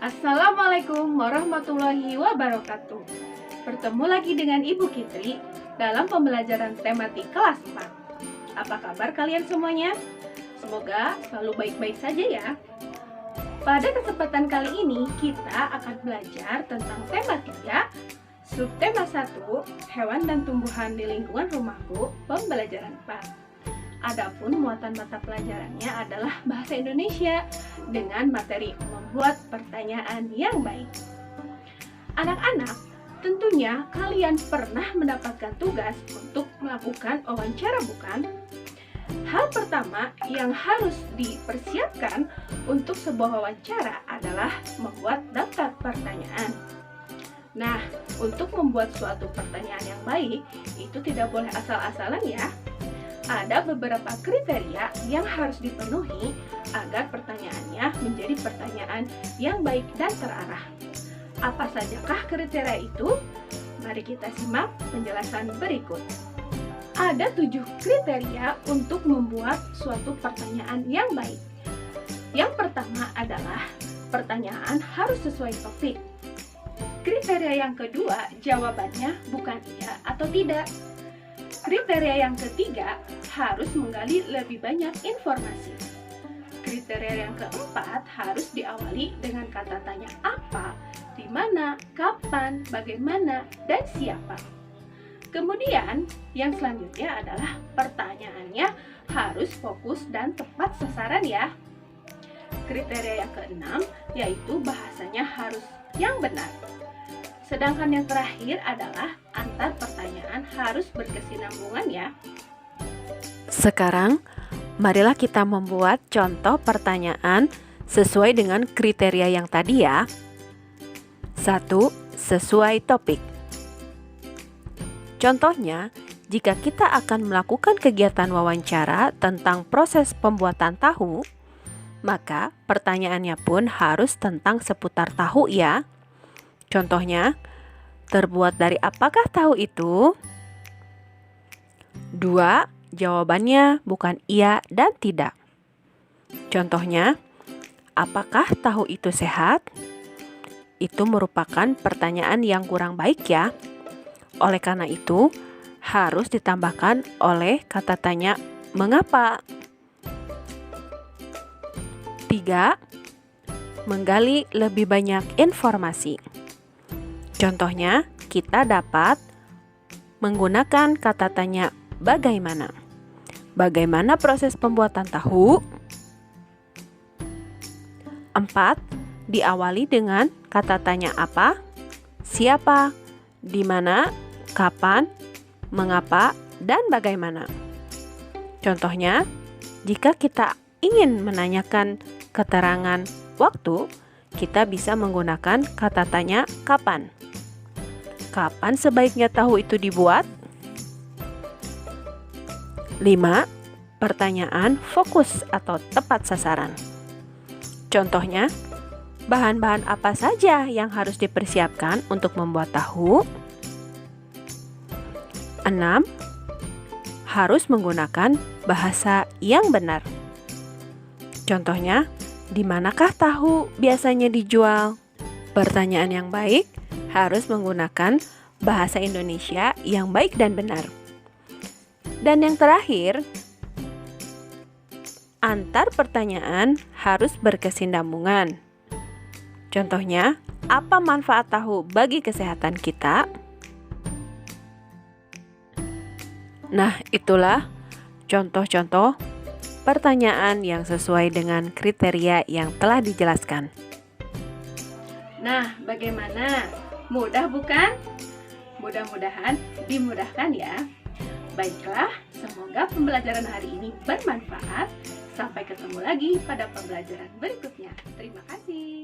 Assalamualaikum warahmatullahi wabarakatuh. Bertemu lagi dengan Ibu Kitri dalam pembelajaran tematik kelas 4. Apa kabar kalian semuanya? Semoga selalu baik-baik saja ya. Pada kesempatan kali ini kita akan belajar tentang tema 3, subtema 1, hewan dan tumbuhan di lingkungan rumahku, pembelajaran 4. Adapun muatan mata pelajarannya adalah bahasa Indonesia dengan materi membuat pertanyaan yang baik. Anak-anak, tentunya kalian pernah mendapatkan tugas untuk melakukan wawancara, bukan? Hal pertama yang harus dipersiapkan untuk sebuah wawancara adalah membuat daftar pertanyaan. Nah, untuk membuat suatu pertanyaan yang baik, itu tidak boleh asal-asalan ya. Ada beberapa kriteria yang harus dipenuhi agar pertanyaannya menjadi pertanyaan yang baik dan terarah. Apa sajakah kriteria itu? Mari kita simak penjelasan berikut. Ada 7 kriteria untuk membuat suatu pertanyaan yang baik. Yang pertama adalah pertanyaan harus sesuai topik. Kriteria yang kedua, jawabannya bukan iya atau tidak. Kriteria yang ketiga, harus menggali lebih banyak informasi. Kriteria yang keempat, harus diawali dengan kata tanya apa, di mana, kapan, bagaimana, dan siapa. Kemudian, yang selanjutnya adalah pertanyaannya harus fokus dan tepat sasaran ya. Kriteria yang keenam, yaitu bahasanya harus yang benar. Sedangkan yang terakhir adalah antar pertanyaan harus berkesinambungan ya. Sekarang, marilah kita membuat contoh pertanyaan sesuai dengan kriteria yang tadi ya. 1. Sesuai topik. Contohnya, jika kita akan melakukan kegiatan wawancara tentang proses pembuatan tahu, maka pertanyaannya pun harus tentang seputar tahu ya. Contohnya, terbuat dari apakah tahu itu? 2. Jawabannya bukan iya dan tidak. Contohnya, apakah tahu itu sehat? Itu merupakan pertanyaan yang kurang baik ya. Oleh karena itu, harus ditambahkan oleh kata tanya mengapa. 3. Menggali lebih banyak informasi. Contohnya, kita dapat menggunakan kata tanya bagaimana. Bagaimana proses pembuatan tahu? 4. Diawali dengan kata tanya apa, siapa, di mana, kapan, mengapa, dan bagaimana. Contohnya, jika kita ingin menanyakan keterangan waktu, kita bisa menggunakan kata tanya kapan. Kapan sebaiknya tahu itu dibuat? 5. Pertanyaan fokus atau tepat sasaran. Contohnya, bahan-bahan apa saja yang harus dipersiapkan untuk membuat tahu? 6. Harus menggunakan bahasa yang benar. Contohnya, di manakah tahu biasanya dijual? Pertanyaan yang baik harus menggunakan bahasa Indonesia yang baik dan benar. Dan yang terakhir, antar pertanyaan harus berkesinambungan. Contohnya, apa manfaat tahu bagi kesehatan kita? Nah, itulah contoh-contoh pertanyaan yang sesuai dengan kriteria yang telah dijelaskan. Nah, bagaimana? Mudah bukan? Mudah-mudahan dimudahkan ya. Baiklah, semoga pembelajaran hari ini bermanfaat. Sampai ketemu lagi pada pembelajaran berikutnya. Terima kasih.